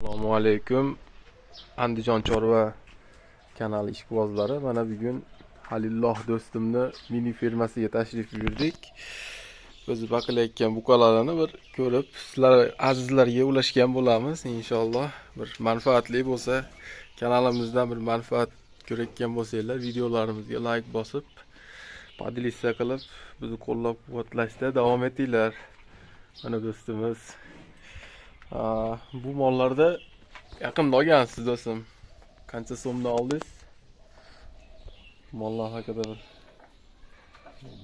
Assalomu alaykum. Andijon Chorva kanali ishqibozlari. Mana bugun Halilloh do'stimni mini fermasiga tashrif buyurdik. Biz baqilayotgan buqalarni bir ko'rib, sizlar azizlarga ulashgan bo'lamiz. Inshaalloh bir manfaatli bo'lsa, kanalimizdan bir manfaat ko'rayotgan bo'lsanglar, videolarimizga like bosib, podpisa qilib, bizni qo'llab-quvvatlashda davom etinglar. Mana do'stimiz. Bu mollarda yaqinda olgansiz do'stim. Qancha so'mdan oldingiz? Mollar haqida bir.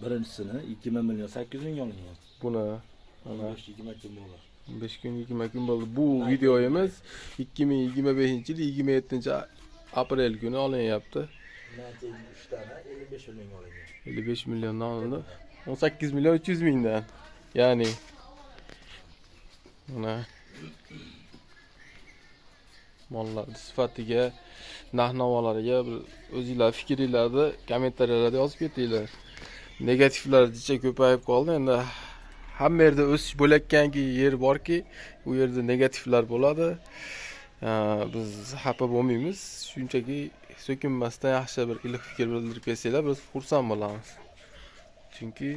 Birinchisini 2.800.000 olingan. Buni 15-20 kun bo'ldi. 15 kun 20 kun bo'ldi. Bu videoyimiz 2025-yil 27-aprel kuni olinyapti. 3 tane 55 million olingan. 55 milliondan olindi. 18 million 300 mingdan. Ya'ni mana mollar sifatiga, narx-navolariga o'zingizlar fikringizni kommentariyalarda yozib ketinglar. Negativlar jicha ko'payib qoldi. Endi hamma yerda o'sish bo'layotganki yer borki, u yerda negativlar bo'ladi. Biz xafa bo'lmaymiz. Shunchaki so'kinmasdan yaxshi bir iliq fikr bildirib kelsanglar, biz xursand bo'lamiz. Chunki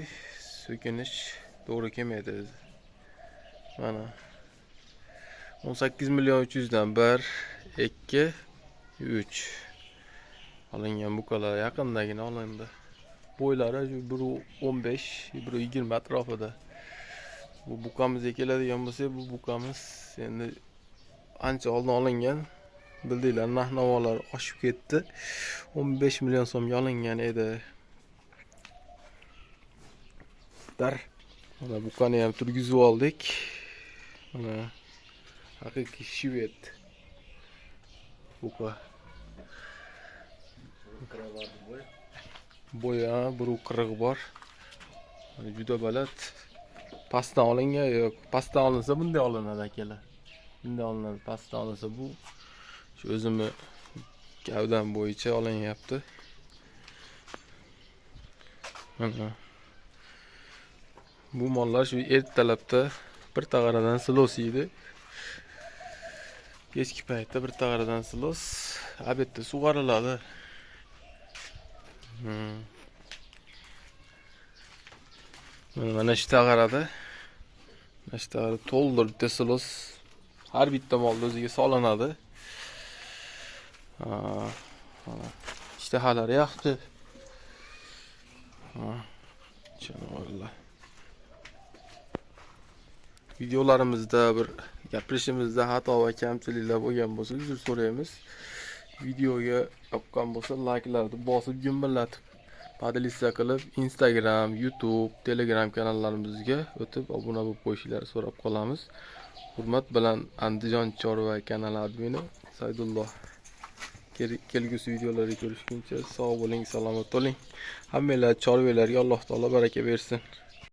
so'kinish to'g'ri kelmaydi. Mana 18 million 300 dan 1, 2, 3 olingan buqalar yaqindagina olindi. Bo'ylari 1.15, 1.20 atrofida. Bu buqamizga keladigan bo'lsak, bu buqamiz endi ancha oldin olingan. Bildinglar, narx-navolar oshib ketdi. 15 million so'mga olingan edi. Mana buqani ham turgizib oldik. Mana haqiqiy shved buqa. Bo'yi 1.40 bor. Juda baland. Pastdan olingan yo'q. Pastdan olinsa bunday olinadi akalar. Bunday olinadi. Pastdan olinsa bu shu o'zimni gavdam bo'yicha olinyapti. Mana bu mollar shu ertalabda bir tag'aradan silos yeydi. Kechki paytda bir tag'aradan silos, obedda sug'oriladi. Mana shu tag'arada, mana shu tag'ara to'ldirib bitta silos har bitta molni o'ziga solinadi. Ishtahalari yaxshi. Janovorlar. Videolarimizda bir gapirishimizda xato va kamchiliklar bo'lgan bo'lsa, uzr so'raymiz. Videoga yoqqan bo'lsa, like'larni bosib, gumbillatib, podpisa qilib, Instagram, YouTube, Telegram kanallarimizga o'tib obuna bo'lib qo'yishingizni so'rab qolamiz. Hurmat bilan Andijon Chorva kanali admini Saidulloh. Kelgusi videolarda ko'rishguncha sog' bo'ling, salomat bo'ling. Hammanglar chorvalarga Alloh taolo baraka bersin.